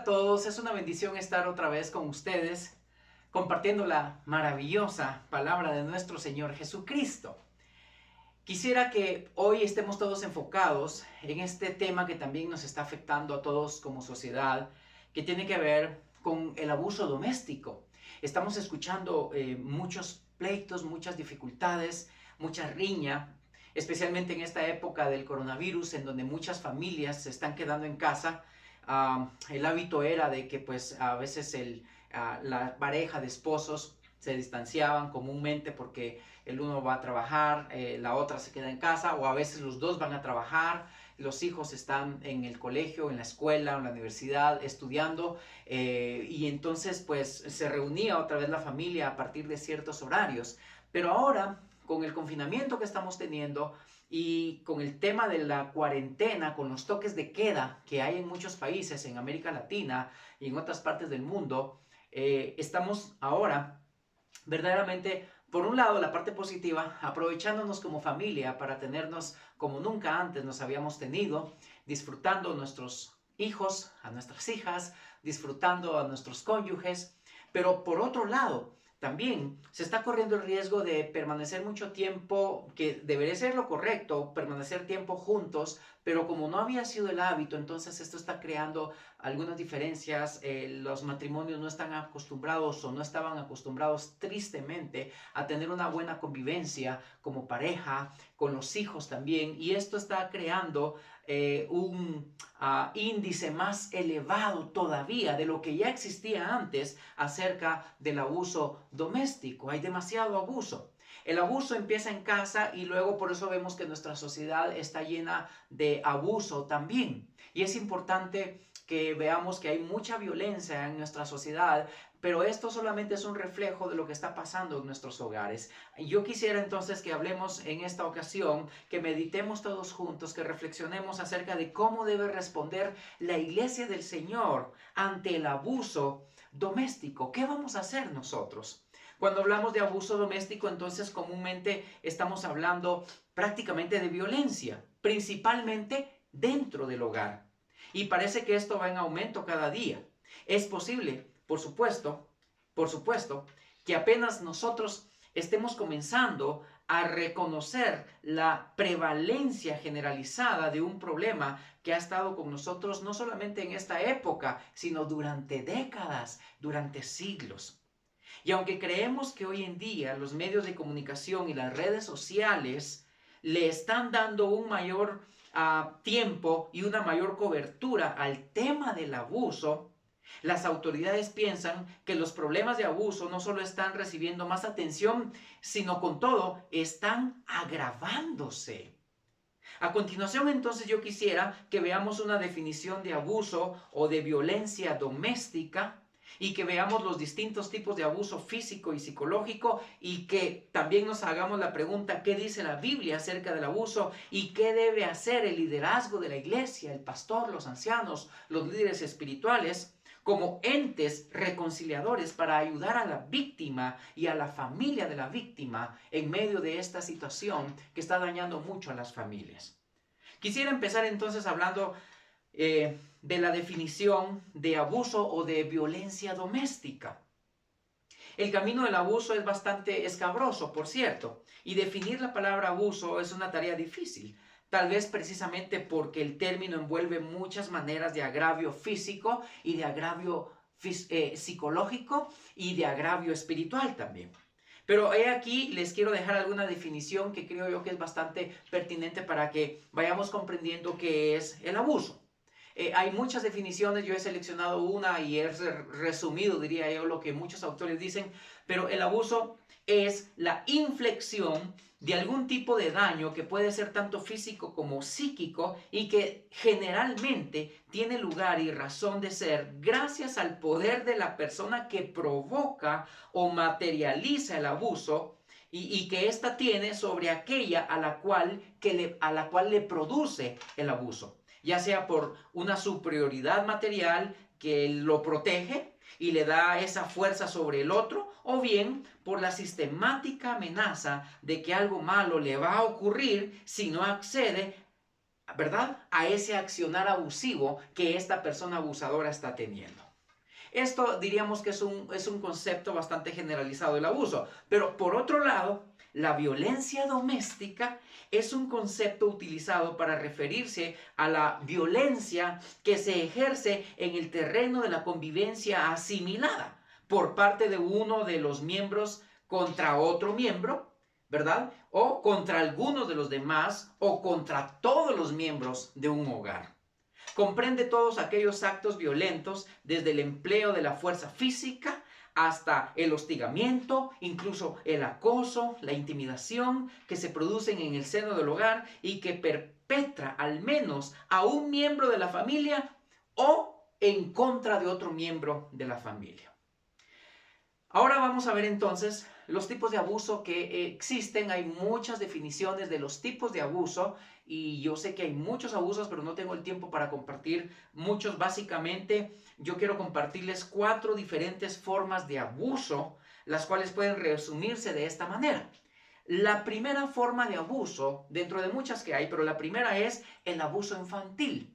todos, es una bendición estar otra vez con ustedes compartiendo la maravillosa palabra de nuestro Señor Jesucristo. Quisiera que hoy estemos todos enfocados en este tema que también nos está afectando a todos como sociedad, que tiene que ver con el abuso doméstico. Estamos escuchando muchos pleitos, muchas dificultades, mucha riña, especialmente en esta época del coronavirus, en donde muchas familias se están quedando en casa. El hábito era de que pues a veces la pareja de esposos se distanciaban comúnmente porque el uno va a trabajar, la otra se queda en casa, o a veces los dos van a trabajar, los hijos están en el colegio, en la escuela, en la universidad, estudiando, y entonces pues se reunía otra vez la familia a partir de ciertos horarios. Pero ahora, con el confinamiento que estamos teniendo y con el tema de la cuarentena, con los toques de queda que hay en muchos países, en América Latina y en otras partes del mundo, estamos ahora verdaderamente, por un lado, la parte positiva, aprovechándonos como familia para tenernos como nunca antes nos habíamos tenido, disfrutando a nuestros hijos, a nuestras hijas, disfrutando a nuestros cónyuges, pero por otro lado, también se está corriendo el riesgo de permanecer mucho tiempo, que debería ser lo correcto, permanecer tiempo juntos, pero como no había sido el hábito, entonces esto está creando algunas diferencias. Los matrimonios no están acostumbrados o no estaban acostumbrados tristemente a tener una buena convivencia como pareja, con los hijos también, y esto está creando un índice más elevado todavía de lo que ya existía antes acerca del abuso doméstico. Hay demasiado abuso. El abuso empieza en casa y luego por eso vemos que nuestra sociedad está llena de abuso también. Y es importante que veamos que hay mucha violencia en nuestra sociedad, pero esto solamente es un reflejo de lo que está pasando en nuestros hogares. Yo quisiera entonces que hablemos en esta ocasión, que meditemos todos juntos, que reflexionemos acerca de cómo debe responder la iglesia del Señor ante el abuso doméstico. ¿Qué vamos a hacer nosotros? Cuando hablamos de abuso doméstico, entonces comúnmente estamos hablando prácticamente de violencia, principalmente dentro del hogar. Y parece que esto va en aumento cada día. Es posible, por supuesto, que apenas nosotros estemos comenzando a reconocer la prevalencia generalizada de un problema que ha estado con nosotros no solamente en esta época, sino durante décadas, durante siglos. Y aunque creemos que hoy en día los medios de comunicación y las redes sociales le están dando un mayor tiempo y una mayor cobertura al tema del abuso, las autoridades piensan que los problemas de abuso no solo están recibiendo más atención, sino con todo están agravándose. A continuación, entonces, yo quisiera que veamos una definición de abuso o de violencia doméstica y que veamos los distintos tipos de abuso físico y psicológico y que también nos hagamos la pregunta: ¿qué dice la Biblia acerca del abuso y qué debe hacer el liderazgo de la iglesia, el pastor, los ancianos, los líderes espirituales, como entes reconciliadores para ayudar a la víctima y a la familia de la víctima en medio de esta situación que está dañando mucho a las familias? Quisiera empezar entonces hablando de la definición de abuso o de violencia doméstica. El camino del abuso es bastante escabroso, por cierto, y definir la palabra abuso es una tarea difícil. Tal vez precisamente porque el término envuelve muchas maneras de agravio físico y de agravio psicológico y de agravio espiritual también. Pero aquí les quiero dejar alguna definición que creo yo que es bastante pertinente para que vayamos comprendiendo qué es el abuso. Hay muchas definiciones, yo he seleccionado una y he resumido, diría yo, lo que muchos autores dicen, pero el abuso es la inflexión de algún tipo de daño que puede ser tanto físico como psíquico y que generalmente tiene lugar y razón de ser gracias al poder de la persona que provoca o materializa el abuso y que ésta tiene sobre aquella a la cual le produce el abuso, ya sea por una superioridad material que lo protege y le da esa fuerza sobre el otro, o bien por la sistemática amenaza de que algo malo le va a ocurrir si no accede ¿verdad?, a ese accionar abusivo que esta persona abusadora está teniendo. Esto diríamos que es un concepto bastante generalizado del abuso. Pero por otro lado, la violencia doméstica es un concepto utilizado para referirse a la violencia que se ejerce en el terreno de la convivencia asimilada por parte de uno de los miembros contra otro miembro, ¿verdad? O contra algunos de los demás o contra todos los miembros de un hogar. Comprende todos aquellos actos violentos, desde el empleo de la fuerza física hasta el hostigamiento, incluso el acoso, la intimidación que se producen en el seno del hogar y que perpetra al menos a un miembro de la familia o en contra de otro miembro de la familia. Ahora vamos a ver entonces los tipos de abuso que existen. Hay muchas definiciones de los tipos de abuso y yo sé que hay muchos abusos, pero no tengo el tiempo para compartir muchos. Básicamente, yo quiero compartirles 4 diferentes formas de abuso, las cuales pueden resumirse de esta manera. La primera forma de abuso, dentro de muchas que hay, pero la primera es el abuso infantil.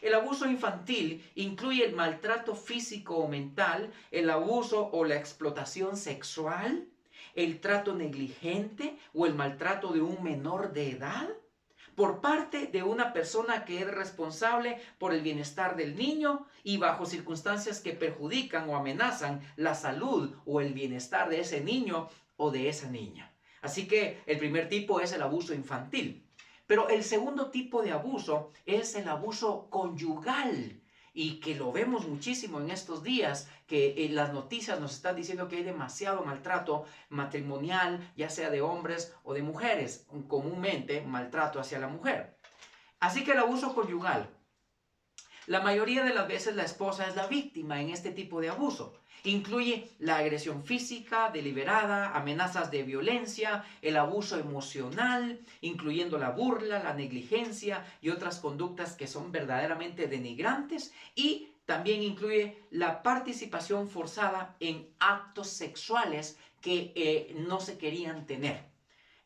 El abuso infantil incluye el maltrato físico o mental, el abuso o la explotación sexual, el trato negligente o el maltrato de un menor de edad por parte de una persona que es responsable por el bienestar del niño y bajo circunstancias que perjudican o amenazan la salud o el bienestar de ese niño o de esa niña. Así que el primer tipo es el abuso infantil. Pero el segundo tipo de abuso es el abuso conyugal y que lo vemos muchísimo en estos días, que las noticias nos están diciendo que hay demasiado maltrato matrimonial, ya sea de hombres o de mujeres, comúnmente maltrato hacia la mujer. Así que el abuso conyugal, la mayoría de las veces la esposa es la víctima en este tipo de abuso. Incluye la agresión física deliberada, amenazas de violencia, el abuso emocional, incluyendo la burla, la negligencia y otras conductas que son verdaderamente denigrantes, y también incluye la participación forzada en actos sexuales que no se querían tener.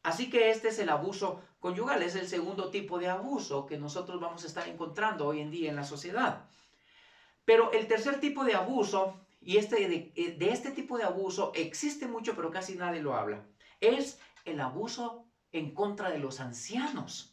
Así que este es el abuso conyugal, es el segundo tipo de abuso que nosotros vamos a estar encontrando hoy en día en la sociedad. Pero el tercer tipo de abuso, y de este tipo de abuso existe mucho, pero casi nadie lo habla, es el abuso en contra de los ancianos.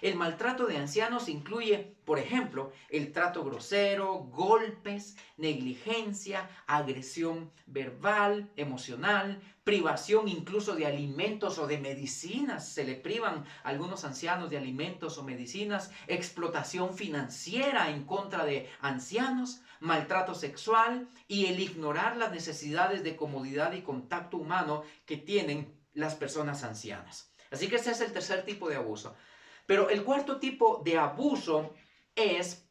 El maltrato de ancianos incluye, por ejemplo, el trato grosero, golpes, negligencia, agresión verbal, emocional, privación incluso de alimentos o de medicinas. Se le privan a algunos ancianos de alimentos o medicinas, explotación financiera en contra de ancianos, maltrato sexual y el ignorar las necesidades de comodidad y contacto humano que tienen las personas ancianas. Así que ese es el tercer tipo de abuso. Pero el cuarto tipo de abuso es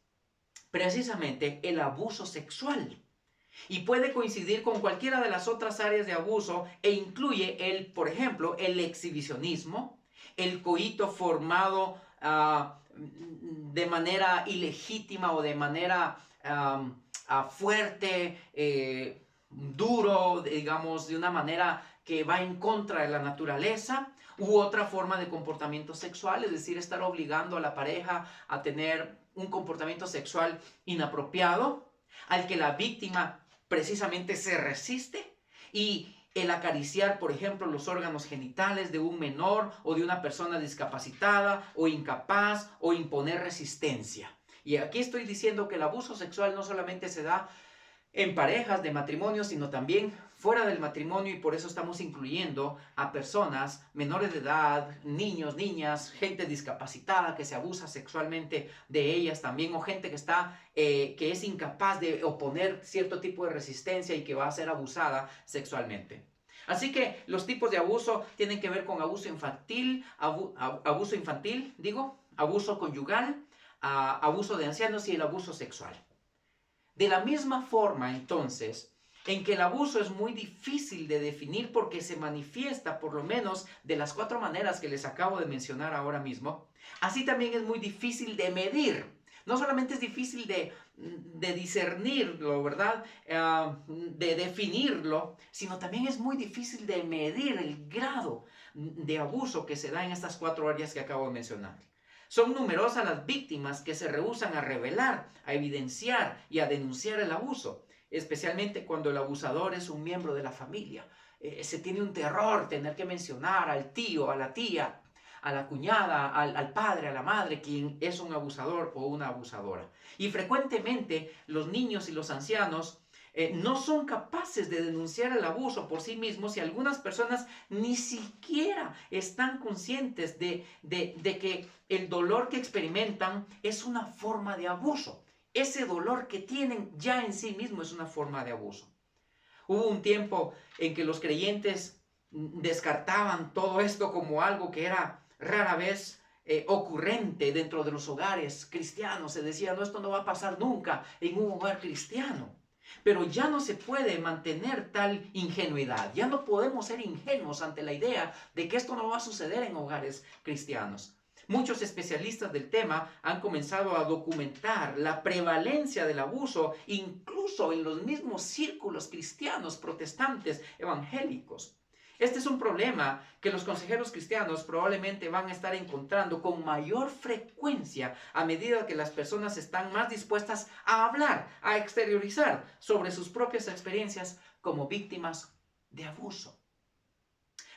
precisamente el abuso sexual. Y puede coincidir con cualquiera de las otras áreas de abuso e incluye por ejemplo, el exhibicionismo, el coito formado de manera ilegítima o de manera fuerte, duro, digamos, de una manera que va en contra de la naturaleza, u otra forma de comportamiento sexual, es decir, estar obligando a la pareja a tener un comportamiento sexual inapropiado, al que la víctima precisamente se resiste, y el acariciar, por ejemplo, los órganos genitales de un menor o de una persona discapacitada o incapaz, o imponer resistencia. Y aquí estoy diciendo que el abuso sexual no solamente se da en parejas de matrimonio, sino también fuera del matrimonio, y por eso estamos incluyendo a personas menores de edad, niños, niñas, gente discapacitada que se abusa sexualmente de ellas también, o gente que es incapaz de oponer cierto tipo de resistencia y que va a ser abusada sexualmente. Así que los tipos de abuso tienen que ver con abuso infantil, abuso conyugal, abuso de ancianos y el abuso sexual. De la misma forma, entonces, en que el abuso es muy difícil de definir porque se manifiesta por lo menos de las 4 maneras que les acabo de mencionar ahora mismo, así también es muy difícil de medir. No solamente es difícil de discernirlo, ¿verdad? De definirlo, sino también es muy difícil de medir el grado de abuso que se da en estas 4 áreas que acabo de mencionar. Son numerosas las víctimas que se rehúsan a revelar, a evidenciar y a denunciar el abuso, especialmente cuando el abusador es un miembro de la familia. Se tiene un terror tener que mencionar al tío, a la tía, a la cuñada, al padre, a la madre, quien es un abusador o una abusadora. Y frecuentemente los niños y los ancianos no son capaces de denunciar el abuso por sí mismos, y algunas personas ni siquiera están conscientes de que el dolor que experimentan es una forma de abuso. Ese dolor que tienen ya en sí mismo es una forma de abuso. Hubo un tiempo en que los creyentes descartaban todo esto como algo que era rara vez ocurrente dentro de los hogares cristianos. Se decía, no, esto no va a pasar nunca en un hogar cristiano. Pero ya no se puede mantener tal ingenuidad. Ya no podemos ser ingenuos ante la idea de que esto no va a suceder en hogares cristianos. Muchos especialistas del tema han comenzado a documentar la prevalencia del abuso, incluso en los mismos círculos cristianos, protestantes, evangélicos. Este es un problema que los consejeros cristianos probablemente van a estar encontrando con mayor frecuencia a medida que las personas están más dispuestas a hablar, a exteriorizar sobre sus propias experiencias como víctimas de abuso.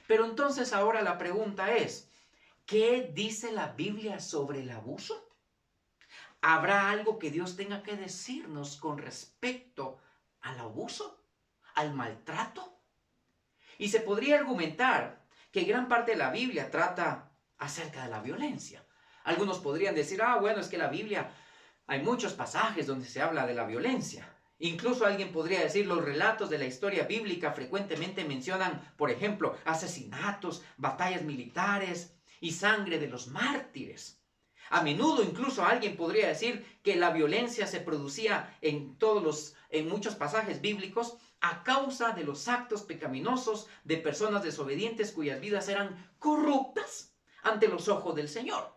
Pero entonces ahora la pregunta es, ¿qué dice la Biblia sobre el abuso? ¿Habrá algo que Dios tenga que decirnos con respecto al abuso, al maltrato? Y se podría argumentar que gran parte de la Biblia trata acerca de la violencia. Algunos podrían decir, bueno, es que la Biblia hay muchos pasajes donde se habla de la violencia. Incluso alguien podría decir, los relatos de la historia bíblica frecuentemente mencionan, por ejemplo, asesinatos, batallas militares y sangre de los mártires. A menudo incluso alguien podría decir que la violencia se producía en muchos pasajes bíblicos a causa de los actos pecaminosos de personas desobedientes cuyas vidas eran corruptas ante los ojos del Señor.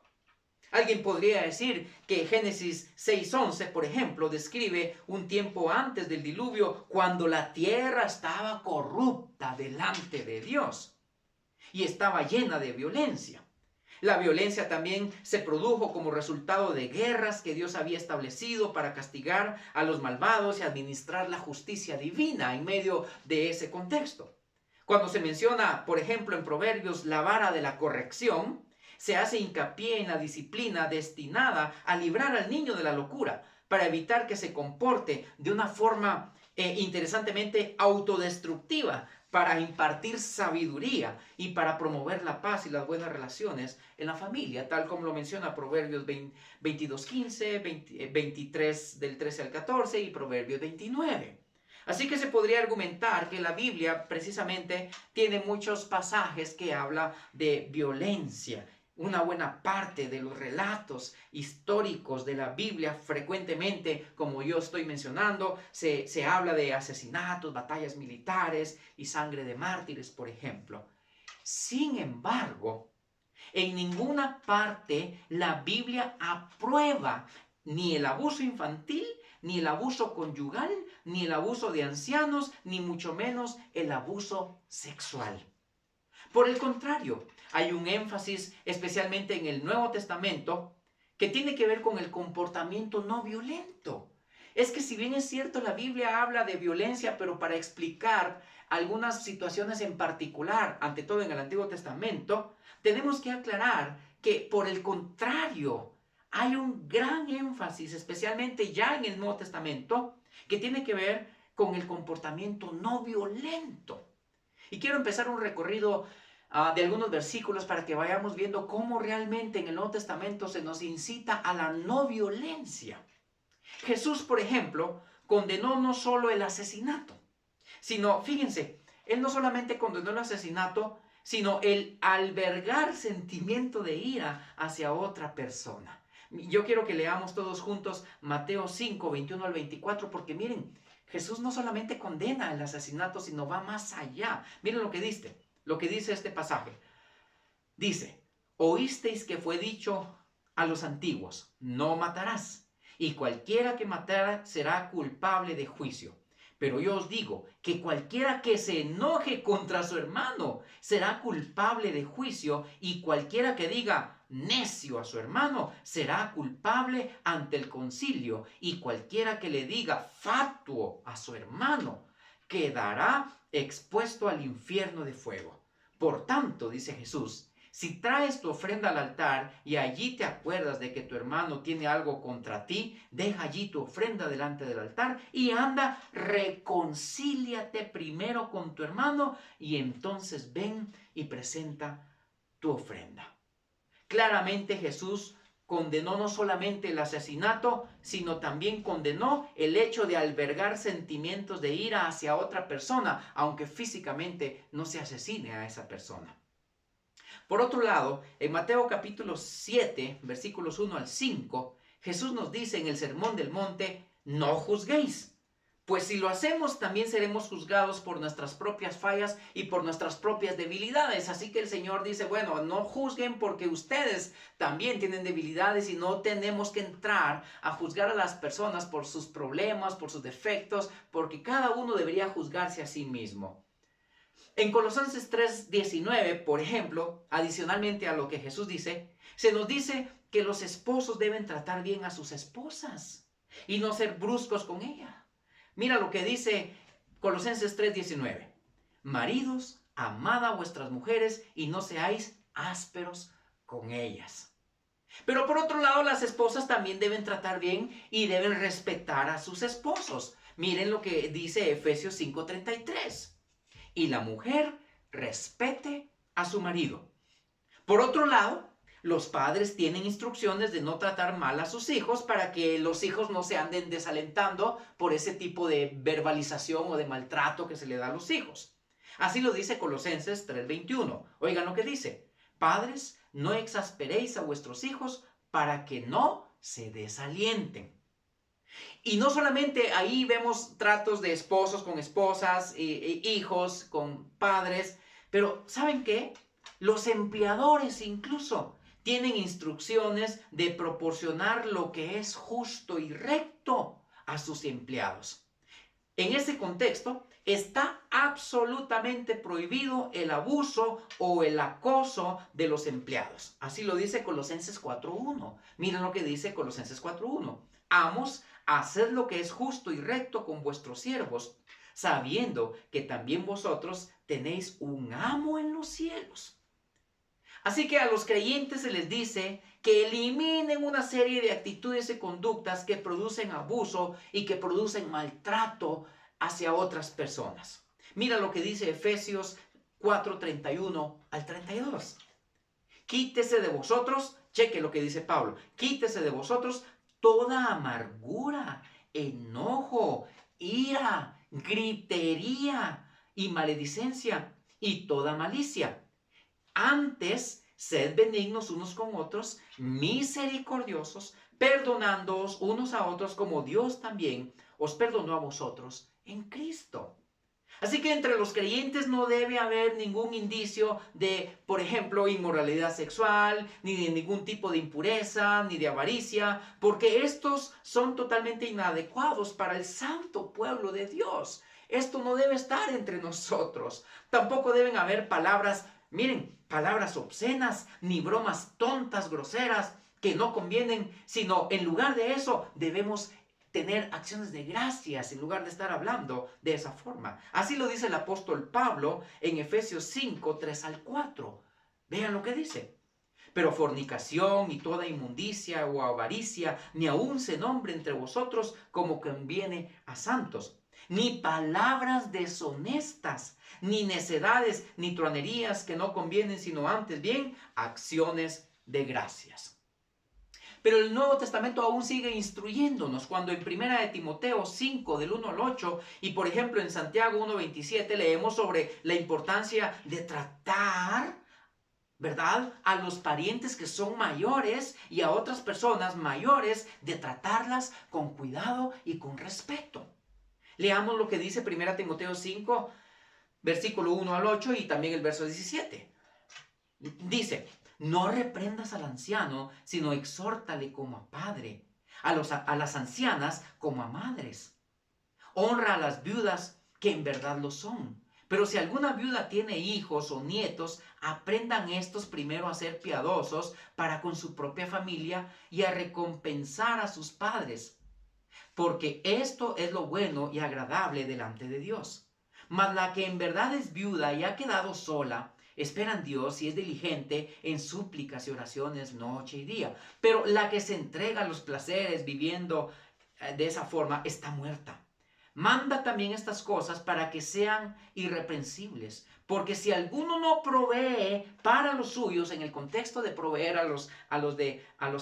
Alguien podría decir que Génesis 6:11, por ejemplo, describe un tiempo antes del diluvio cuando la tierra estaba corrupta delante de Dios y estaba llena de violencia. La violencia también se produjo como resultado de guerras que Dios había establecido para castigar a los malvados y administrar la justicia divina en medio de ese contexto. Cuando se menciona, por ejemplo, en Proverbios, la vara de la corrección, se hace hincapié en la disciplina destinada a librar al niño de la locura, para evitar que se comporte de una forma interesantemente autodestructiva, para impartir sabiduría y para promover la paz y las buenas relaciones en la familia, tal como lo menciona Proverbios 22:15, 23 del 13 al 14 y Proverbios 29. Así que se podría argumentar que la Biblia precisamente tiene muchos pasajes que habla de violencia. Una buena parte de los relatos históricos de la Biblia frecuentemente, como yo estoy mencionando, se habla de asesinatos, batallas militares y sangre de mártires, por ejemplo. Sin embargo, en ninguna parte la Biblia aprueba ni el abuso infantil, ni el abuso conyugal, ni el abuso de ancianos, ni mucho menos el abuso sexual. Por el contrario, hay un énfasis especialmente en el Nuevo Testamento que tiene que ver con el comportamiento no violento. Es que si bien es cierto, la Biblia habla de violencia, pero para explicar algunas situaciones en particular, ante todo en el Antiguo Testamento, tenemos que aclarar que por el contrario, hay un gran énfasis, especialmente ya en el Nuevo Testamento, que tiene que ver con el comportamiento no violento. Y quiero empezar un recorrido de algunos versículos para que vayamos viendo cómo realmente en el Nuevo Testamento se nos incita a la no violencia. Jesús, por ejemplo, condenó no solo el asesinato, sino, fíjense, Él no solamente condenó el asesinato, sino el albergar sentimiento de ira hacia otra persona. Yo quiero que leamos todos juntos Mateo 5, 21 al 24, porque miren, Jesús no solamente condena el asesinato, sino va más allá. Miren lo que dice este pasaje. Dice, oísteis que fue dicho a los antiguos, no matarás, y cualquiera que matara será culpable de juicio. Pero yo os digo que cualquiera que se enoje contra su hermano será culpable de juicio, y cualquiera que diga necio a su hermano será culpable ante el concilio, y cualquiera que le diga fatuo a su hermano quedará expuesto al infierno de fuego. Por tanto, dice Jesús, si traes tu ofrenda al altar y allí te acuerdas de que tu hermano tiene algo contra ti, deja allí tu ofrenda delante del altar y anda, reconcíliate primero con tu hermano y entonces ven y presenta tu ofrenda. Claramente Jesús condenó no solamente el asesinato, sino también condenó el hecho de albergar sentimientos de ira hacia otra persona, aunque físicamente no se asesine a esa persona. Por otro lado, en Mateo capítulo 7, versículos 1 al 5, Jesús nos dice en el Sermón del Monte, no juzguéis, pues si lo hacemos también seremos juzgados por nuestras propias fallas y por nuestras propias debilidades. Así que el Señor dice, bueno, no juzguen porque ustedes también tienen debilidades y no tenemos que entrar a juzgar a las personas por sus problemas, por sus defectos, porque cada uno debería juzgarse a sí mismo. En Colosenses 3:19, por ejemplo, adicionalmente a lo que Jesús dice, se nos dice que los esposos deben tratar bien a sus esposas y no ser bruscos con ellas. Mira lo que dice Colosenses 3:19. Maridos, amad a vuestras mujeres y no seáis ásperos con ellas. Pero por otro lado, las esposas también deben tratar bien y deben respetar a sus esposos. Miren lo que dice Efesios 5:33. Y la mujer respete a su marido. Por otro lado, los padres tienen instrucciones de no tratar mal a sus hijos para que los hijos no se anden desalentando por ese tipo de verbalización o de maltrato que se le da a los hijos. Así lo dice Colosenses 3:21. Oigan lo que dice. Padres, no exasperéis a vuestros hijos para que no se desalienten. Y no solamente ahí vemos tratos de esposos con esposas, hijos con padres, pero ¿saben qué? Los empleadores incluso tienen instrucciones de proporcionar lo que es justo y recto a sus empleados. En ese contexto, está absolutamente prohibido el abuso o el acoso de los empleados. Así lo dice Colosenses 4:1. Miren lo que dice Colosenses 4:1. Amos, haced lo que es justo y recto con vuestros siervos, sabiendo que también vosotros tenéis un amo en los cielos. Así que a los creyentes se les dice que eliminen una serie de actitudes y conductas que producen abuso y que producen maltrato hacia otras personas. Mira lo que dice Efesios 4:31 al 32. Quítese de vosotros, cheque lo que dice Pablo, quítese de vosotros toda amargura, enojo, ira, gritería y maledicencia y toda malicia. Antes, sed benignos unos con otros, misericordiosos, perdonándoos unos a otros como Dios también os perdonó a vosotros en Cristo. Así que entre los creyentes no debe haber ningún indicio de, por ejemplo, inmoralidad sexual, ni de ningún tipo de impureza, ni de avaricia, porque estos son totalmente inadecuados para el santo pueblo de Dios. Esto no debe estar entre nosotros. Tampoco deben haber palabras, miren, palabras obscenas, ni bromas tontas, groseras, que no convienen, sino en lugar de eso debemos tener acciones de gracias en lugar de estar hablando de esa forma. Así lo dice el apóstol Pablo en Efesios 5:3 al 4. Vean lo que dice. Pero fornicación y toda inmundicia o avaricia ni aun se nombre entre vosotros como conviene a santos. Ni palabras deshonestas, ni necedades, ni truanerías que no convienen, sino antes bien acciones de gracias. Pero el Nuevo Testamento aún sigue instruyéndonos cuando en 1 de Timoteo 5 del 1 al 8 y por ejemplo en Santiago 1:27 leemos sobre la importancia de tratar, ¿verdad?, a los parientes que son mayores y a otras personas mayores, de tratarlas con cuidado y con respeto. Leamos lo que dice 1 Timoteo 5, versículo 1 al 8 y también el verso 17. Dice: no reprendas al anciano, sino exhórtale como a padre, a las ancianas como a madres. Honra a las viudas, que en verdad lo son, Pero si alguna viuda tiene hijos o nietos, aprendan estos primero a ser piadosos para con su propia familia y a recompensar a sus padres, porque esto es lo bueno y agradable delante de Dios. Mas la que en verdad es viuda y ha quedado sola, espera en Dios y es diligente en súplicas y oraciones noche y día. Pero la que se entrega a los placeres viviendo de esa forma está muerta. Manda también estas cosas para que sean irreprensibles, porque si alguno no provee para los suyos, en el contexto de proveer a los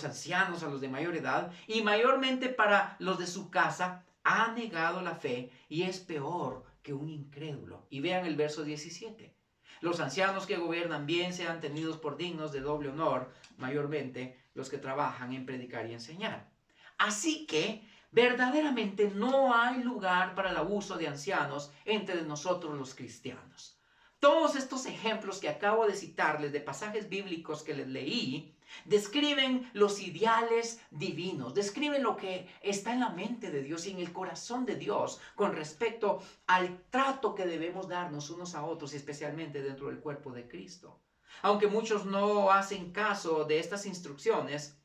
ancianos, a los de mayor edad, y mayormente para los de su casa, ha negado la fe y es peor que un incrédulo. Y vean el verso 17. Los ancianos que gobiernan bien sean tenidos por dignos de doble honor, mayormente los que trabajan en predicar y enseñar. Así que verdaderamente no hay lugar para el abuso de ancianos entre nosotros los cristianos. Todos estos ejemplos que acabo de citarles de pasajes bíblicos que les leí, describen los ideales divinos, describen lo que está en la mente de Dios y en el corazón de Dios con respecto al trato que debemos darnos unos a otros, y especialmente dentro del cuerpo de Cristo. Aunque muchos no hacen caso de estas instrucciones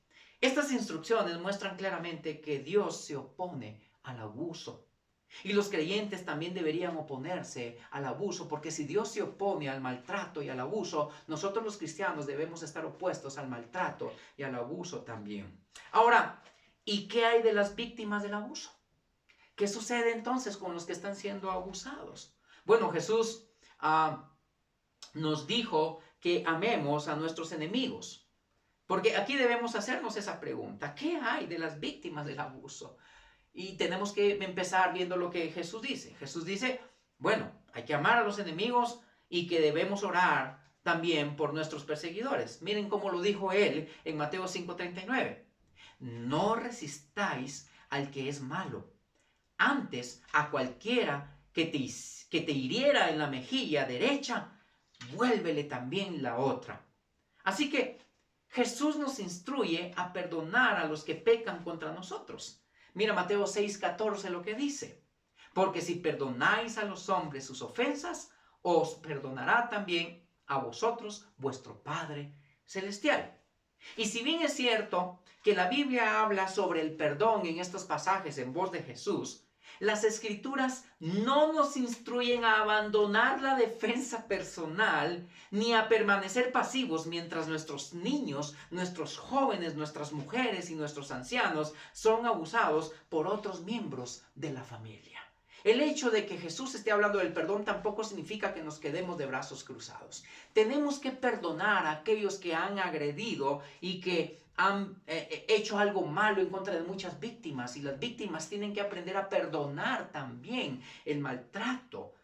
muestran claramente que Dios se opone al abuso. Y los creyentes también deberían oponerse al abuso, porque si Dios se opone al maltrato y al abuso, nosotros los cristianos debemos estar opuestos al maltrato y al abuso también. Ahora, ¿y qué hay de las víctimas del abuso? ¿Qué sucede entonces con los que están siendo abusados? Bueno, Jesús nos dijo que amemos a nuestros enemigos. Porque aquí debemos hacernos esa pregunta. ¿Qué hay de las víctimas del abuso? Y tenemos que empezar viendo lo que Jesús dice. Jesús dice, bueno, hay que amar a los enemigos y que debemos orar también por nuestros perseguidores. Miren cómo lo dijo él en Mateo 5:39. No resistáis al que es malo. Antes, a cualquiera que te hiriera en la mejilla derecha, vuélvele también la otra. Así que Jesús nos instruye a perdonar a los que pecan contra nosotros. Mira Mateo 6:14 lo que dice. Porque si perdonáis a los hombres sus ofensas, os perdonará también a vosotros vuestro Padre Celestial. Y si bien es cierto que la Biblia habla sobre el perdón en estos pasajes en voz de Jesús, las Escrituras no nos instruyen a abandonar la defensa personal ni a permanecer pasivos mientras nuestros niños, nuestros jóvenes, nuestras mujeres y nuestros ancianos son abusados por otros miembros de la familia. El hecho de que Jesús esté hablando del perdón tampoco significa que nos quedemos de brazos cruzados. Tenemos que perdonar a aquellos que han agredido y que han hecho algo malo en contra de muchas víctimas, y las víctimas tienen que aprender a perdonar también el maltrato.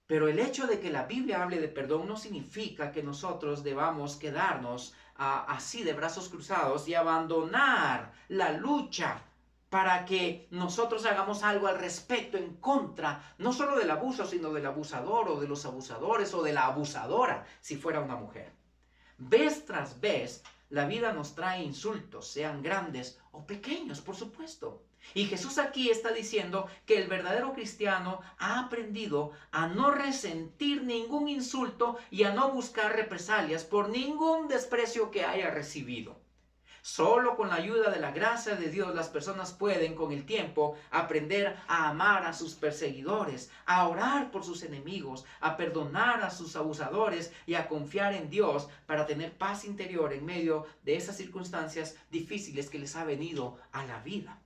Pero el hecho de que la Biblia hable de perdón no significa que nosotros debamos quedarnos así de brazos cruzados y abandonar la lucha para que nosotros hagamos algo al respecto en contra, no solo del abuso, sino del abusador o de los abusadores o de la abusadora, si fuera una mujer. Vez tras vez, la vida nos trae insultos, sean grandes o pequeños, por supuesto. Y Jesús aquí está diciendo que el verdadero cristiano ha aprendido a no resentir ningún insulto y a no buscar represalias por ningún desprecio que haya recibido. Solo con la ayuda de la gracia de Dios las personas pueden con el tiempo aprender a amar a sus perseguidores, a orar por sus enemigos, a perdonar a sus abusadores y a confiar en Dios para tener paz interior en medio de esas circunstancias difíciles que les ha venido a la vida.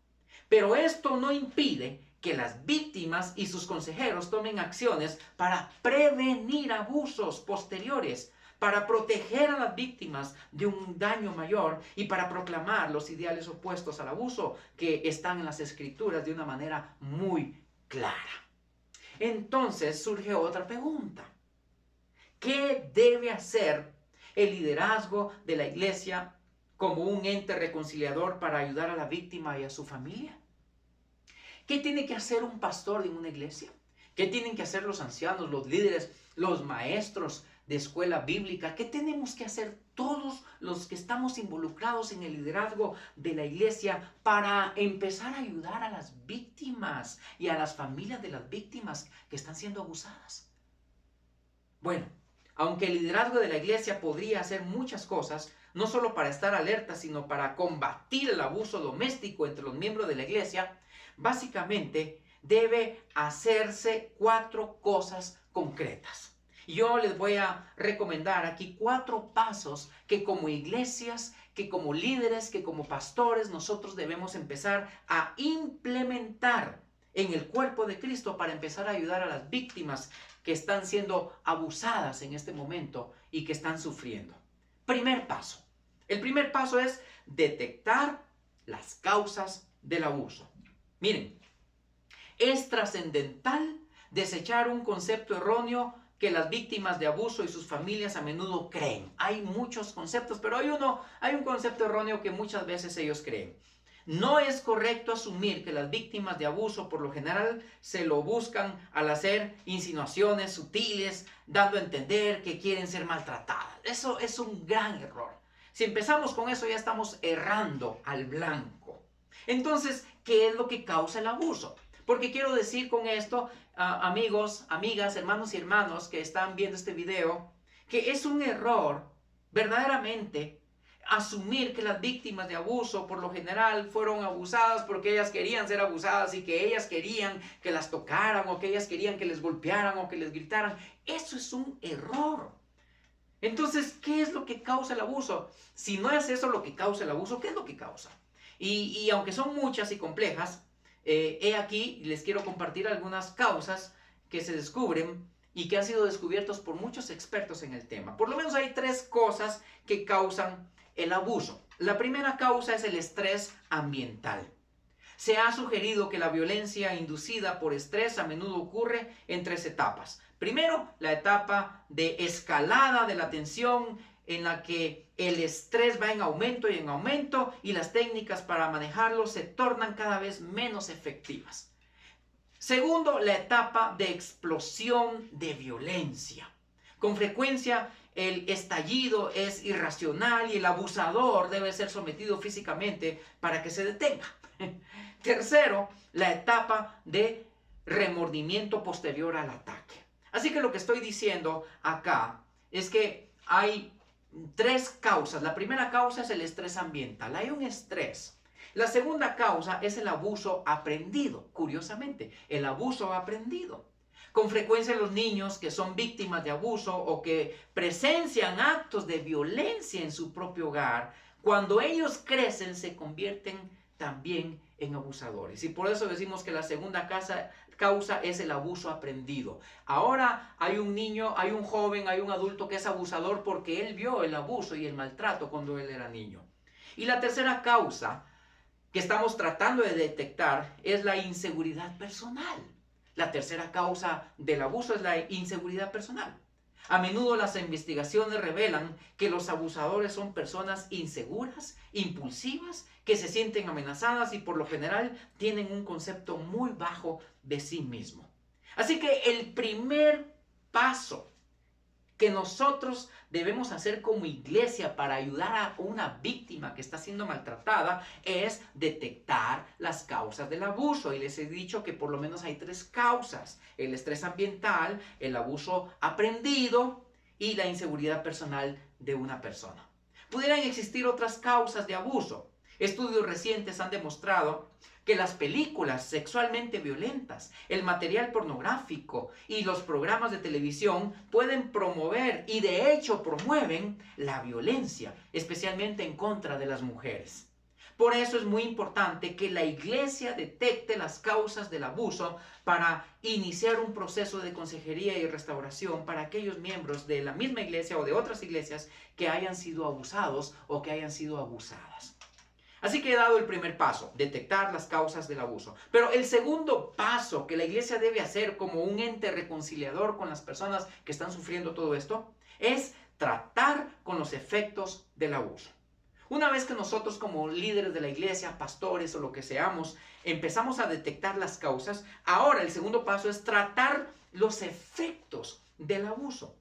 Pero esto no impide que las víctimas y sus consejeros tomen acciones para prevenir abusos posteriores, para proteger a las víctimas de un daño mayor y para proclamar los ideales opuestos al abuso que están en las Escrituras de una manera muy clara. Entonces surge otra pregunta. ¿Qué debe hacer el liderazgo de la iglesia como un ente reconciliador para ayudar a la víctima y a su familia? ¿Qué tiene que hacer un pastor de una iglesia? ¿Qué tienen que hacer los ancianos, los líderes, los maestros de escuela bíblica? ¿Qué tenemos que hacer todos los que estamos involucrados en el liderazgo de la iglesia para empezar a ayudar a las víctimas y a las familias de las víctimas que están siendo abusadas? Bueno, aunque el liderazgo de la iglesia podría hacer muchas cosas, no solo para estar alerta, sino para combatir el abuso doméstico entre los miembros de la iglesia, básicamente debe hacerse 4 cosas concretas. Yo les voy a recomendar aquí 4 pasos que como iglesias, que como líderes, que como pastores nosotros debemos empezar a implementar en el cuerpo de Cristo para empezar a ayudar a las víctimas que están siendo abusadas en este momento y que están sufriendo. Primer paso. El primer paso es detectar las causas del abuso. Miren, es trascendental desechar un concepto erróneo que las víctimas de abuso y sus familias a menudo creen. Hay muchos conceptos, pero hay un concepto erróneo que muchas veces ellos creen. No es correcto asumir que las víctimas de abuso por lo general se lo buscan al hacer insinuaciones sutiles, dando a entender que quieren ser maltratadas. Eso es un gran error. Si empezamos con eso ya estamos errando al blanco. Entonces, ¿qué es lo que causa el abuso? Porque quiero decir con esto, amigos, amigas, hermanos y hermanas que están viendo este video, que es un error verdaderamente asumir que las víctimas de abuso por lo general fueron abusadas porque ellas querían ser abusadas y que ellas querían que las tocaran o que ellas querían que les golpearan o que les gritaran. Eso es un error. Entonces, ¿qué es lo que causa el abuso? Si no es eso lo que causa el abuso, ¿qué es lo que causa? Y aunque son muchas y complejas, he aquí, les quiero compartir algunas causas que se descubren y que han sido descubiertos por muchos expertos en el tema. Por lo menos hay 3 cosas que causan el abuso. La primera causa es el estrés ambiental. Se ha sugerido que la violencia inducida por estrés a menudo ocurre en 3 etapas. Primero, la etapa de escalada de la tensión en la que el estrés va en aumento y las técnicas para manejarlo se tornan cada vez menos efectivas. Segundo, la etapa de explosión de violencia. Con frecuencia el estallido es irracional y el abusador debe ser sometido físicamente para que se detenga. Tercero, la etapa de remordimiento posterior al ataque. Así que lo que estoy diciendo acá es que hay 3 causas. La primera causa es el estrés ambiental. Hay un estrés. La segunda causa es el abuso aprendido. Curiosamente, el abuso aprendido. Con frecuencia los niños que son víctimas de abuso o que presencian actos de violencia en su propio hogar, cuando ellos crecen se convierten también en abusadores. Y por eso decimos que la segunda causa es el abuso aprendido. Ahora hay un niño, hay un joven, hay un adulto que es abusador porque él vio el abuso y el maltrato cuando él era niño. Y la tercera causa que estamos tratando de detectar es la inseguridad personal. La tercera causa del abuso es la inseguridad personal. A menudo las investigaciones revelan que los abusadores son personas inseguras, impulsivas, que se sienten amenazadas y por lo general tienen un concepto muy bajo de sí mismo. Así que el primer paso que nosotros debemos hacer como iglesia para ayudar a una víctima que está siendo maltratada es detectar las causas del abuso. Y les he dicho que por lo menos hay 3 causas: el estrés ambiental, el abuso aprendido y la inseguridad personal de una persona. Pudieran existir otras causas de abuso. Estudios recientes han demostrado que las películas sexualmente violentas, el material pornográfico y los programas de televisión pueden promover y de hecho promueven la violencia, especialmente en contra de las mujeres. Por eso es muy importante que la iglesia detecte las causas del abuso para iniciar un proceso de consejería y restauración para aquellos miembros de la misma iglesia o de otras iglesias que hayan sido abusados o que hayan sido abusadas. Así que he dado el primer paso, detectar las causas del abuso. Pero el segundo paso que la iglesia debe hacer como un ente reconciliador con las personas que están sufriendo todo esto es tratar con los efectos del abuso. Una vez que nosotros como líderes de la iglesia, pastores o lo que seamos, empezamos a detectar las causas, ahora el segundo paso es tratar los efectos del abuso.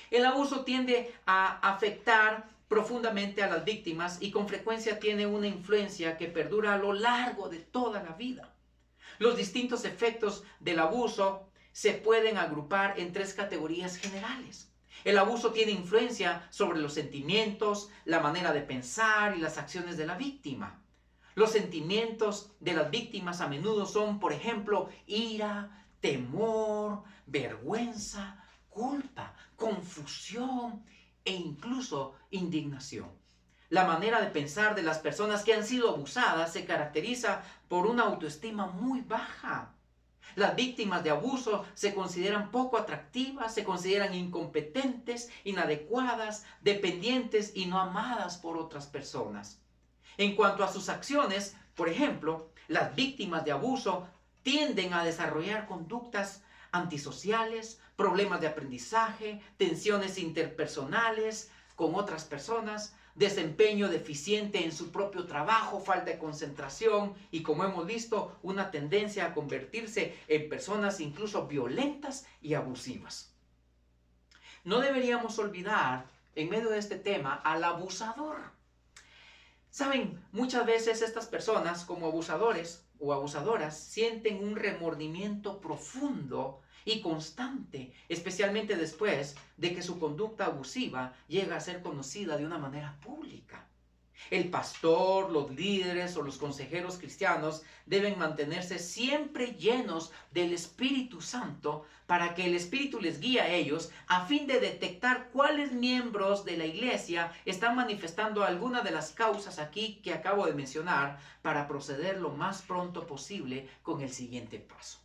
El abuso tiende a afectar profundamente a las víctimas y con frecuencia tiene una influencia que perdura a lo largo de toda la vida. Los distintos efectos del abuso se pueden agrupar en tres categorías generales. El abuso tiene influencia sobre los sentimientos, la manera de pensar y las acciones de la víctima. Los sentimientos de las víctimas a menudo son, por ejemplo, ira, temor, vergüenza, culpa, confusión e incluso indignación. La manera de pensar de las personas que han sido abusadas se caracteriza por una autoestima muy baja. Las víctimas de abuso se consideran poco atractivas, se consideran incompetentes, inadecuadas, dependientes y no amadas por otras personas. En cuanto a sus acciones, por ejemplo, las víctimas de abuso tienden a desarrollar conductas antisociales, problemas de aprendizaje, tensiones interpersonales con otras personas, desempeño deficiente en su propio trabajo, falta de concentración y, como hemos visto, una tendencia a convertirse en personas incluso violentas y abusivas. No deberíamos olvidar, en medio de este tema, al abusador. Saben, muchas veces estas personas, como abusadores o abusadoras, sienten un remordimiento profundo y constante, especialmente después de que su conducta abusiva llega a ser conocida de una manera pública. El pastor, los líderes o los consejeros cristianos deben mantenerse siempre llenos del Espíritu Santo para que el Espíritu les guíe a ellos a fin de detectar cuáles miembros de la iglesia están manifestando alguna de las causas aquí que acabo de mencionar para proceder lo más pronto posible con el siguiente paso.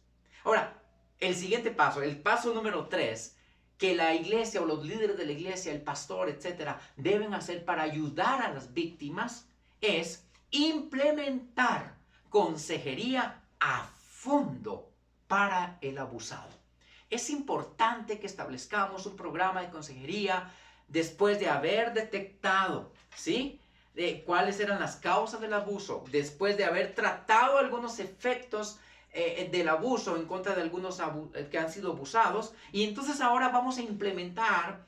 Ahora, el siguiente paso, el paso número 3, que la iglesia o los líderes de la iglesia, el pastor, etcétera, deben hacer para ayudar a las víctimas es implementar consejería a fondo para el abusado. Es importante que establezcamos un programa de consejería después de haber detectado, ¿sí?, de cuáles eran las causas del abuso, después de haber tratado algunos efectos del abuso en contra de algunos que han sido abusados, y entonces ahora vamos a implementar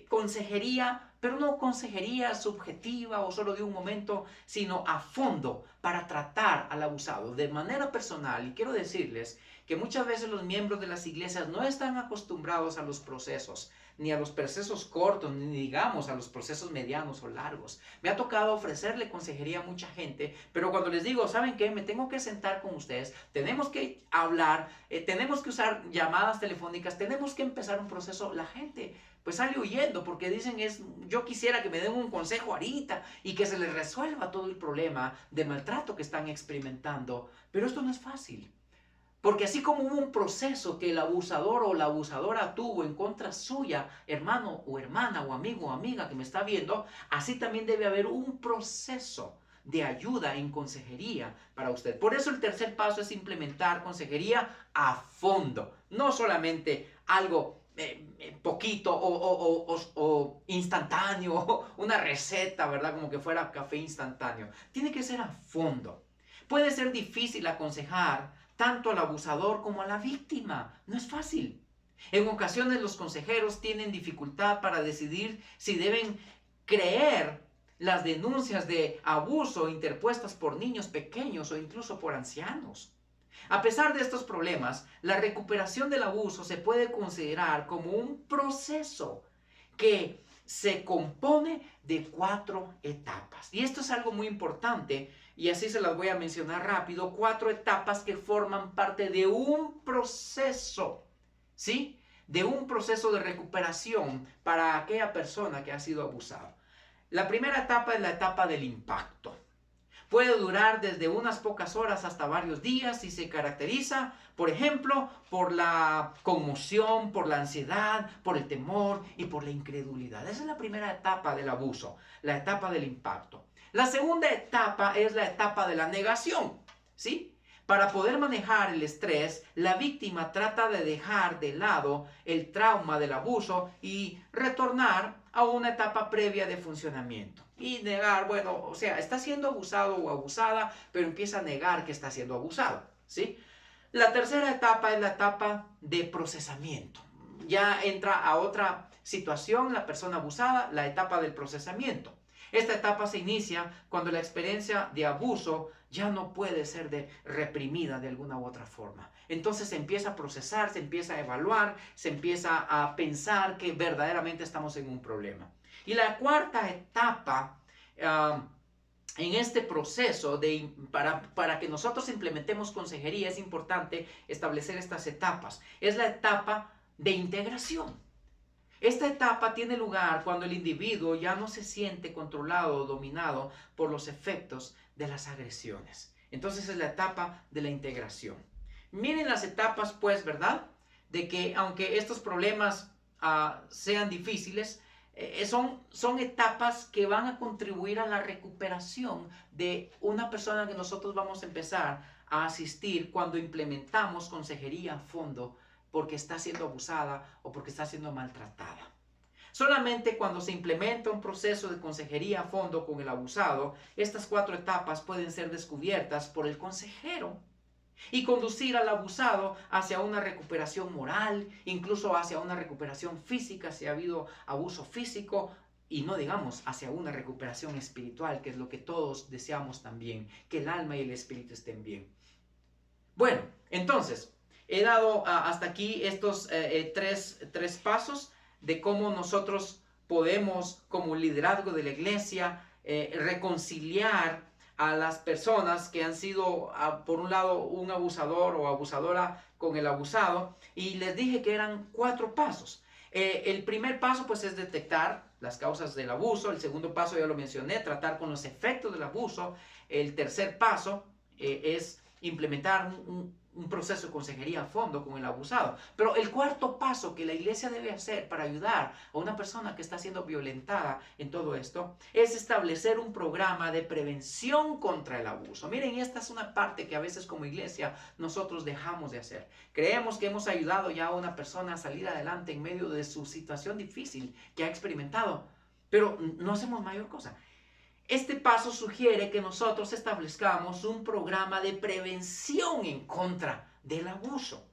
consejería, pero no consejería subjetiva o solo de un momento, sino a fondo para tratar al abusado de manera personal. Y quiero decirles que muchas veces los miembros de las iglesias no están acostumbrados a los procesos, ni a los procesos cortos, ni digamos a los procesos medianos o largos. Me ha tocado ofrecerle consejería a mucha gente, pero cuando les digo, ¿saben qué? Me tengo que sentar con ustedes, tenemos que hablar, tenemos que usar llamadas telefónicas, tenemos que empezar un proceso, la gente pues sale huyendo porque dicen, yo quisiera que me den un consejo ahorita y que se les resuelva todo el problema de maltrato que están experimentando, pero esto no es fácil. Porque así como hubo un proceso que el abusador o la abusadora tuvo en contra suya, hermano o hermana o amigo o amiga que me está viendo, así también debe haber un proceso de ayuda en consejería para usted. Por eso el tercer paso es implementar consejería a fondo, no solamente algo poquito o instantáneo, una receta, ¿verdad? Como que fuera café instantáneo. Tiene que ser a fondo. Puede ser difícil aconsejar tanto al abusador como a la víctima. No es fácil. En ocasiones los consejeros tienen dificultad para decidir si deben creer las denuncias de abuso interpuestas por niños pequeños o incluso por ancianos. A pesar de estos problemas, la recuperación del abuso se puede considerar como un proceso que se compone de 4 etapas. Y esto es algo muy importante y así se las voy a mencionar rápido. 4 etapas que forman parte de un proceso, ¿sí? De un proceso de recuperación para aquella persona que ha sido abusada. La primera etapa es la etapa del impacto. Puede durar desde unas pocas horas hasta varios días y se caracteriza, por ejemplo, por la conmoción, por la ansiedad, por el temor y por la incredulidad. Esa es la primera etapa del abuso, la etapa del impacto. La segunda etapa es la etapa de la negación, ¿sí? Para poder manejar el estrés, la víctima trata de dejar de lado el trauma del abuso y retornar a una etapa previa de funcionamiento. Y negar, bueno, o sea, está siendo abusado o abusada, pero empieza a negar que está siendo abusado, ¿sí? La tercera etapa es la etapa de procesamiento. Ya entra a otra situación la persona abusada, la etapa del procesamiento. Esta etapa se inicia cuando la experiencia de abuso ya no puede ser reprimida de alguna u otra forma. Entonces se empieza a procesar, se empieza a evaluar, se empieza a pensar que verdaderamente estamos en un problema. Y la cuarta etapa en este proceso para que nosotros implementemos consejería es importante establecer estas etapas. Es la etapa de integración. Esta etapa tiene lugar cuando el individuo ya no se siente controlado o dominado por los efectos de las agresiones. Entonces es la etapa de la integración. Miren las etapas, pues, ¿verdad? De que aunque estos problemas sean difíciles, son etapas que van a contribuir a la recuperación de una persona que nosotros vamos a empezar a asistir cuando implementamos consejería a fondo porque está siendo abusada o porque está siendo maltratada. Solamente cuando se implementa un proceso de consejería a fondo con el abusado, estas 4 etapas pueden ser descubiertas por el consejero y conducir al abusado hacia una recuperación moral, incluso hacia una recuperación física si ha habido abuso físico, y no digamos hacia una recuperación espiritual, que es lo que todos deseamos también, que el alma y el espíritu estén bien. Bueno, entonces, he dado hasta aquí estos tres pasos de cómo nosotros podemos, como liderazgo de la iglesia, reconciliar a las personas que han sido, por un lado, un abusador o abusadora con el abusado. Y les dije que eran 4 pasos. El primer paso, pues, es detectar las causas del abuso. El segundo paso, ya lo mencioné, tratar con los efectos del abuso. El tercer paso es implementar un proceso de consejería a fondo con el abusado. Pero el cuarto paso que la iglesia debe hacer para ayudar a una persona que está siendo violentada en todo esto es establecer un programa de prevención contra el abuso. Miren, esta es una parte que a veces como iglesia nosotros dejamos de hacer. Creemos que hemos ayudado ya a una persona a salir adelante en medio de su situación difícil que ha experimentado, pero no hacemos mayor cosa. Este paso sugiere que nosotros establezcamos un programa de prevención en contra del abuso.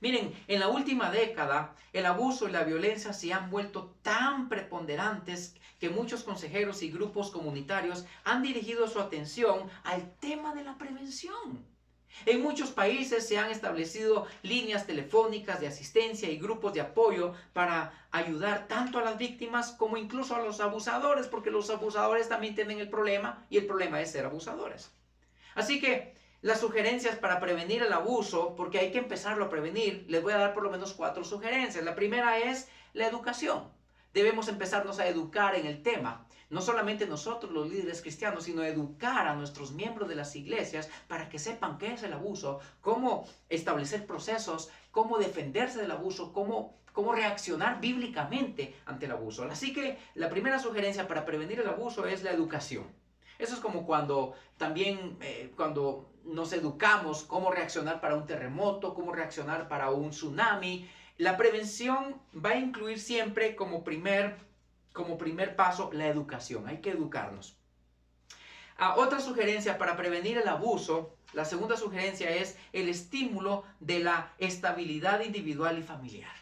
Miren, en la última década, el abuso y la violencia se han vuelto tan preponderantes que muchos consejeros y grupos comunitarios han dirigido su atención al tema de la prevención. En muchos países se han establecido líneas telefónicas de asistencia y grupos de apoyo para ayudar tanto a las víctimas como incluso a los abusadores, porque los abusadores también tienen el problema y el problema es ser abusadores. Así que las sugerencias para prevenir el abuso, porque hay que empezarlo a prevenir, les voy a dar por lo menos 4 sugerencias. La primera es la educación. Debemos empezarnos a educar en el tema. No solamente nosotros los líderes cristianos, sino educar a nuestros miembros de las iglesias para que sepan qué es el abuso, cómo establecer procesos, cómo defenderse del abuso, cómo reaccionar bíblicamente ante el abuso. Así que la primera sugerencia para prevenir el abuso es la educación. Eso es como cuando nos educamos cómo reaccionar para un terremoto, cómo reaccionar para un tsunami. La prevención va a incluir siempre como primer paso la educación. Hay que educarnos. Otra sugerencia para prevenir el abuso, la segunda sugerencia es el estímulo de la estabilidad individual y familiar.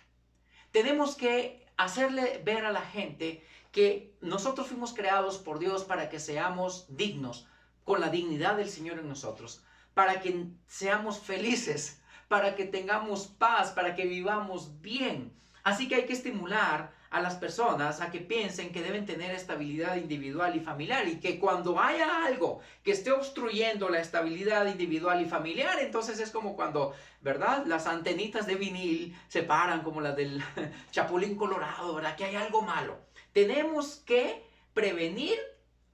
Tenemos que hacerle ver a la gente que nosotros fuimos creados por Dios para que seamos dignos, con la dignidad del Señor en nosotros, para que seamos felices, para que tengamos paz, para que vivamos bien. Así que hay que estimular a las personas a que piensen que deben tener estabilidad individual y familiar y que cuando haya algo que esté obstruyendo la estabilidad individual y familiar, entonces es como cuando, ¿verdad? Las antenitas de vinil se paran como las del Chapulín Colorado, ¿verdad? Que hay algo malo. Tenemos que prevenir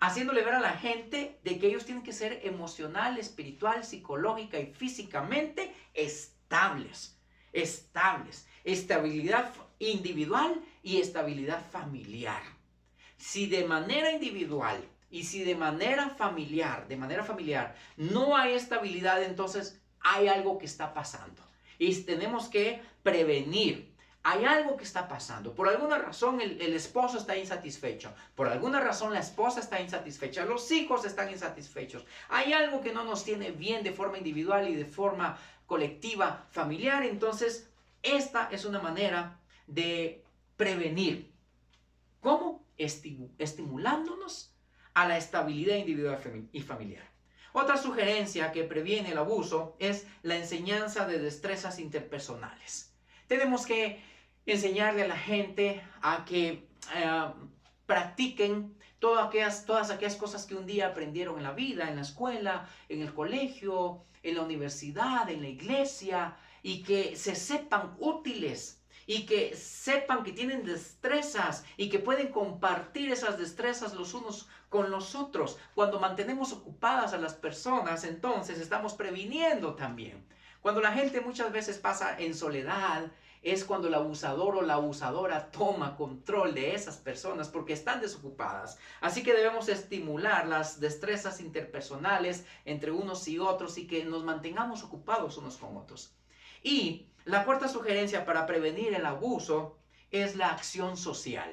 haciéndole ver a la gente de que ellos tienen que ser emocional, espiritual, psicológica y físicamente estables. Estabilidad individual y estabilidad familiar. Si de manera individual y si de manera familiar no hay estabilidad, entonces hay algo que está pasando. Y tenemos que prevenir. Hay algo que está pasando. Por alguna razón el esposo está insatisfecho. Por alguna razón la esposa está insatisfecha. Los hijos están insatisfechos. Hay algo que no nos tiene bien de forma individual y de forma colectiva, familiar. Entonces, esta es una manera de prevenir. ¿Cómo? Estimulándonos a la estabilidad individual y familiar. Otra sugerencia que previene el abuso es la enseñanza de destrezas interpersonales. Tenemos que enseñarle a la gente a que practiquen todas aquellas cosas que un día aprendieron en la vida, en la escuela, en el colegio, en la universidad, en la iglesia, y que se sepan útiles y que sepan que tienen destrezas y que pueden compartir esas destrezas los unos con los otros. Cuando mantenemos ocupadas a las personas, entonces estamos previniendo también. Cuando la gente muchas veces pasa en soledad, es cuando el abusador o la abusadora toma control de esas personas porque están desocupadas. Así que debemos estimular las destrezas interpersonales entre unos y otros y que nos mantengamos ocupados unos con otros. Y la cuarta sugerencia para prevenir el abuso es la acción social.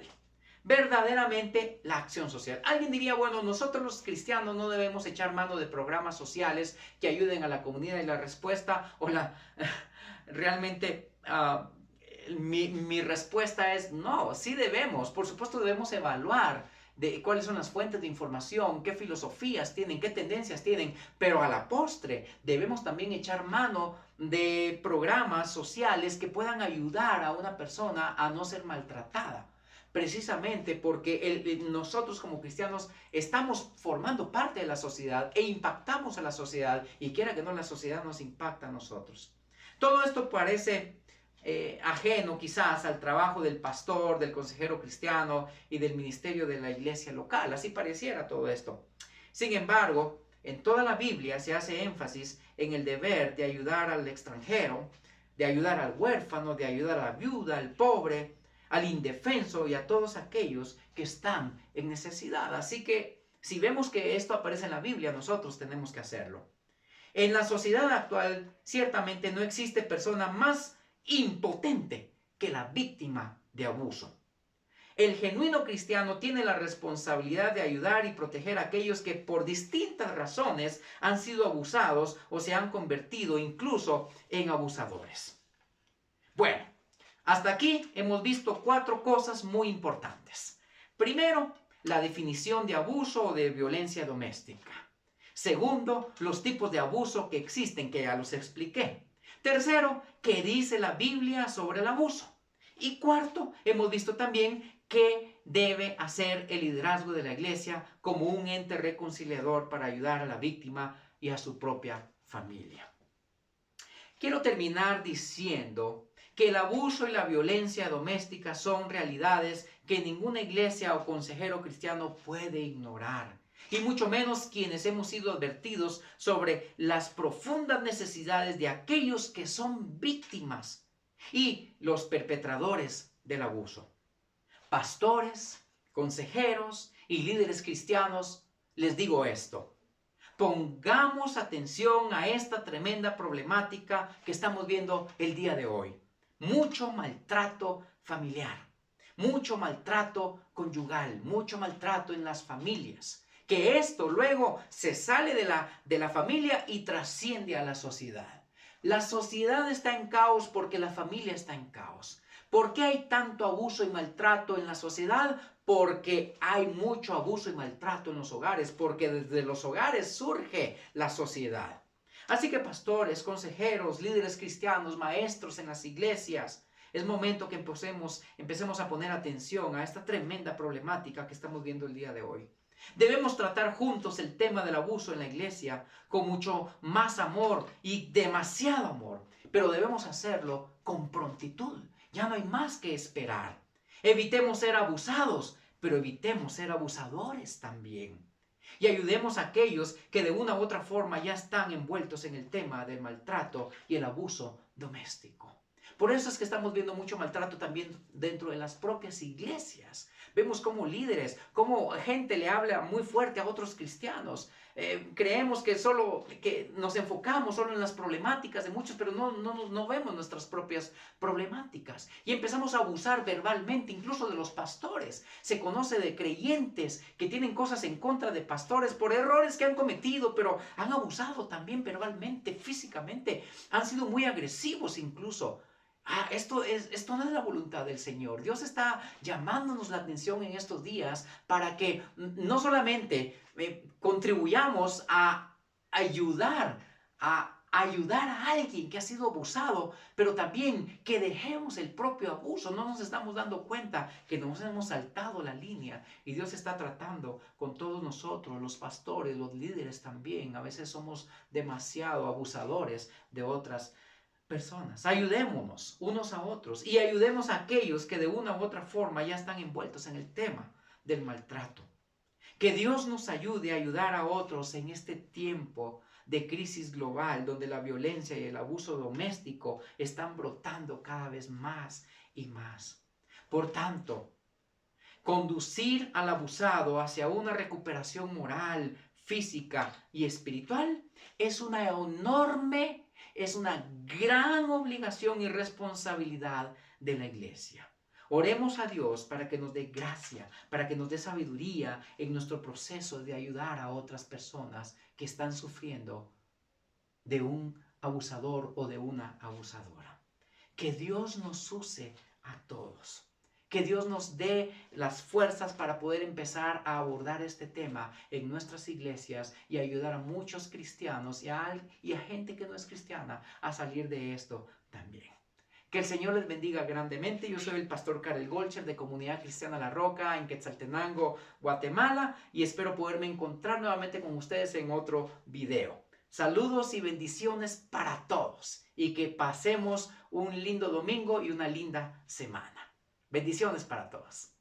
Verdaderamente la acción social. Alguien diría, bueno, nosotros los cristianos no debemos echar mano de programas sociales que ayuden a la comunidad, y la respuesta o la realmente mi respuesta es no, sí debemos. Por supuesto debemos evaluar de cuáles son las fuentes de información, qué filosofías tienen, qué tendencias tienen, pero a la postre debemos también echar mano de programas sociales que puedan ayudar a una persona a no ser maltratada. Precisamente porque nosotros como cristianos estamos formando parte de la sociedad e impactamos a la sociedad, y quiera que no, la sociedad nos impacta a nosotros. Todo esto parece ajeno quizás al trabajo del pastor, del consejero cristiano y del ministerio de la iglesia local. Así pareciera todo esto. Sin embargo, en toda la Biblia se hace énfasis en el deber de ayudar al extranjero, de ayudar al huérfano, de ayudar a la viuda, al pobre, al indefenso y a todos aquellos que están en necesidad. Así que si vemos que esto aparece en la Biblia, nosotros tenemos que hacerlo. En la sociedad actual, ciertamente no existe persona más impotente que la víctima de abuso. El genuino cristiano tiene la responsabilidad de ayudar y proteger a aquellos que por distintas razones han sido abusados o se han convertido incluso en abusadores. Bueno, hasta aquí hemos visto 4 cosas muy importantes. Primero, la definición de abuso o de violencia doméstica. Segundo, los tipos de abuso que existen, que ya los expliqué. Tercero, ¿qué dice la Biblia sobre el abuso? Y cuarto, hemos visto también qué debe hacer el liderazgo de la iglesia como un ente reconciliador para ayudar a la víctima y a su propia familia. Quiero terminar diciendo que el abuso y la violencia doméstica son realidades que ninguna iglesia o consejero cristiano puede ignorar. Y mucho menos quienes hemos sido advertidos sobre las profundas necesidades de aquellos que son víctimas y los perpetradores del abuso. Pastores, consejeros y líderes cristianos, les digo esto: pongamos atención a esta tremenda problemática que estamos viendo el día de hoy. Mucho maltrato familiar, mucho maltrato conyugal, mucho maltrato en las familias. Que esto luego se sale de la familia y trasciende a la sociedad. La sociedad está en caos porque la familia está en caos. ¿Por qué hay tanto abuso y maltrato en la sociedad? Porque hay mucho abuso y maltrato en los hogares, porque desde los hogares surge la sociedad. Así que pastores, consejeros, líderes cristianos, maestros en las iglesias, es momento que empecemos a poner atención a esta tremenda problemática que estamos viendo el día de hoy. Debemos tratar juntos el tema del abuso en la iglesia con mucho más amor y demasiado amor, pero debemos hacerlo con prontitud. Ya no hay más que esperar. Evitemos ser abusados, pero evitemos ser abusadores también. Y ayudemos a aquellos que de una u otra forma ya están envueltos en el tema del maltrato y el abuso doméstico. Por eso es que estamos viendo mucho maltrato también dentro de las propias iglesias. Vemos como líderes, como gente le habla muy fuerte a otros cristianos. Creemos que nos enfocamos solo en las problemáticas de muchos, pero no vemos nuestras propias problemáticas. Y empezamos a abusar verbalmente, incluso de los pastores. Se conoce de creyentes que tienen cosas en contra de pastores por errores que han cometido, pero han abusado también verbalmente, físicamente. Han sido muy agresivos incluso. Esto no es la voluntad del Señor. Dios está llamándonos la atención en estos días para que no solamente contribuyamos a ayudar a alguien que ha sido abusado, pero también que dejemos el propio abuso. No nos estamos dando cuenta que nos hemos saltado la línea y Dios está tratando con todos nosotros, los pastores, los líderes también. A veces somos demasiado abusadores de otras personas. Ayudémonos unos a otros y ayudemos a aquellos que de una u otra forma ya están envueltos en el tema del maltrato. Que Dios nos ayude a ayudar a otros en este tiempo de crisis global donde la violencia y el abuso doméstico están brotando cada vez más y más. Por tanto, conducir al abusado hacia una recuperación moral, física y espiritual es una enorme, es una gran obligación y responsabilidad de la iglesia. Oremos a Dios para que nos dé gracia, para que nos dé sabiduría en nuestro proceso de ayudar a otras personas que están sufriendo de un abusador o de una abusadora. Que Dios nos use a todos. Que Dios nos dé las fuerzas para poder empezar a abordar este tema en nuestras iglesias y ayudar a muchos cristianos y a gente que no es cristiana a salir de esto también. Que el Señor les bendiga grandemente. Yo soy el pastor Karel Golcher de Comunidad Cristiana La Roca en Quetzaltenango, Guatemala, y espero poderme encontrar nuevamente con ustedes en otro video. Saludos y bendiciones para todos y que pasemos un lindo domingo y una linda semana. Bendiciones para todos.